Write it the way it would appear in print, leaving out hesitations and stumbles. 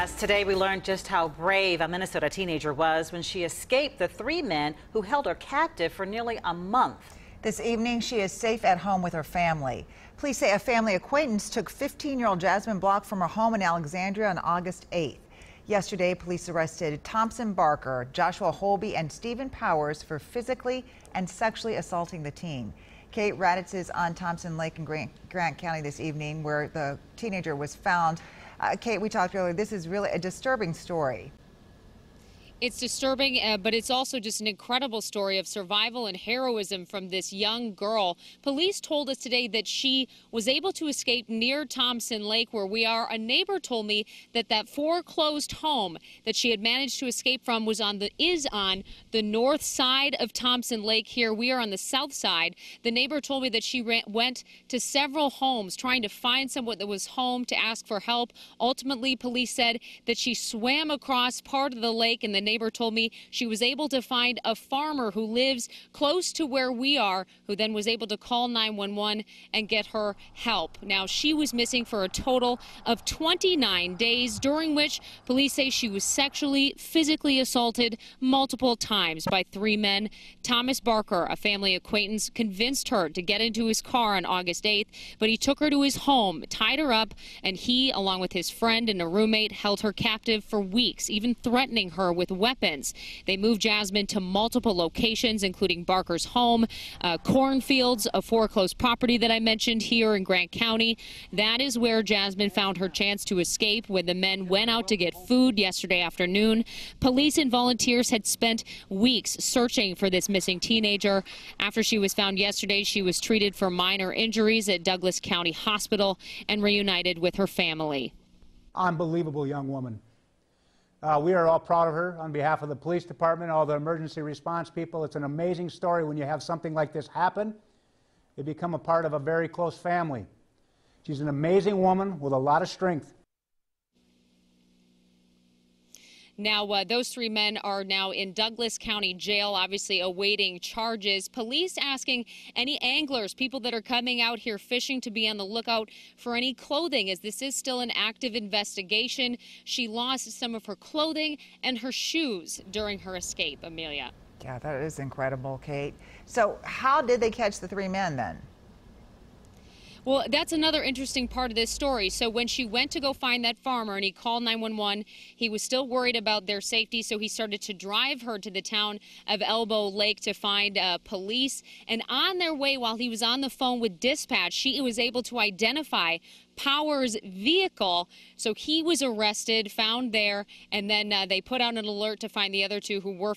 As today we learned just how brave a Minnesota teenager was when she escaped the three men who held her captive for nearly a month. This evening, she is safe at home with her family. Police say a family acquaintance took 15-year-old Jasmine Block from her home in Alexandria on August 8th. Yesterday, police arrested Thompson Barker, Joshua Holby, and Stephen Powers for physically and sexually assaulting the teen. Kate, Raddatz is on Thompson Lake in Grant County this evening, where the teenager was found. Kate, we talked earlier, this is really a disturbing story. It's disturbing, but it's also just an incredible story of survival and heroism from this young girl. Police told us today that she was able to escape near Thompson Lake, where we are. A neighbor told me that that foreclosed home that she had managed to escape from is on the north side of Thompson Lake. Here we are on the south side. The neighbor told me that she went to several homes trying to find someone that was home to ask for help. Ultimately, police said that she swam across part of the lake, and the neighbor told me she was able to find a farmer who lives close to where we are, who then was able to call 911 and get her help. Now, she was missing for a total of 29 days, during which police say she was physically assaulted multiple times by three men. Thomas Barker, a family acquaintance, convinced her to get into his car on August 8th, but he took her to his home, tied her up, and he, along with his friend and a roommate, held her captive for weeks, even threatening her with weapons. They moved Jasmine to multiple locations, including Barker's home, cornfields, a foreclosed property that I mentioned here in Grant County. That is where Jasmine found her chance to escape when the men went out to get food yesterday afternoon. Police and volunteers had spent weeks searching for this missing teenager. After she was found yesterday, she was treated for minor injuries at Douglas County Hospital and reunited with her family. Unbelievable young woman. We are all proud of her on behalf of the police department, all the emergency response people. It's an amazing story when you have something like this happen. You become a part of a very close family. She's an amazing woman with a lot of strength. Now, those three men are now in Douglas County Jail, obviously awaiting charges. Police asking any anglers, people that are coming out here fishing, to be on the lookout for any clothing, as this is still an active investigation. She lost some of her clothing and her shoes during her escape, Amelia. Yeah, that is incredible, Kate. So how did they catch the three men then? Well, that's another interesting part of this story. So when she went to go find that farmer and he called 911, he was still worried about their safety, so he started to drive her to the town of Elbow Lake to find police. And on their way, while he was on the phone with dispatch, she was able to identify Powers' vehicle. So he was arrested, found there, and then they put out an alert to find the other two who were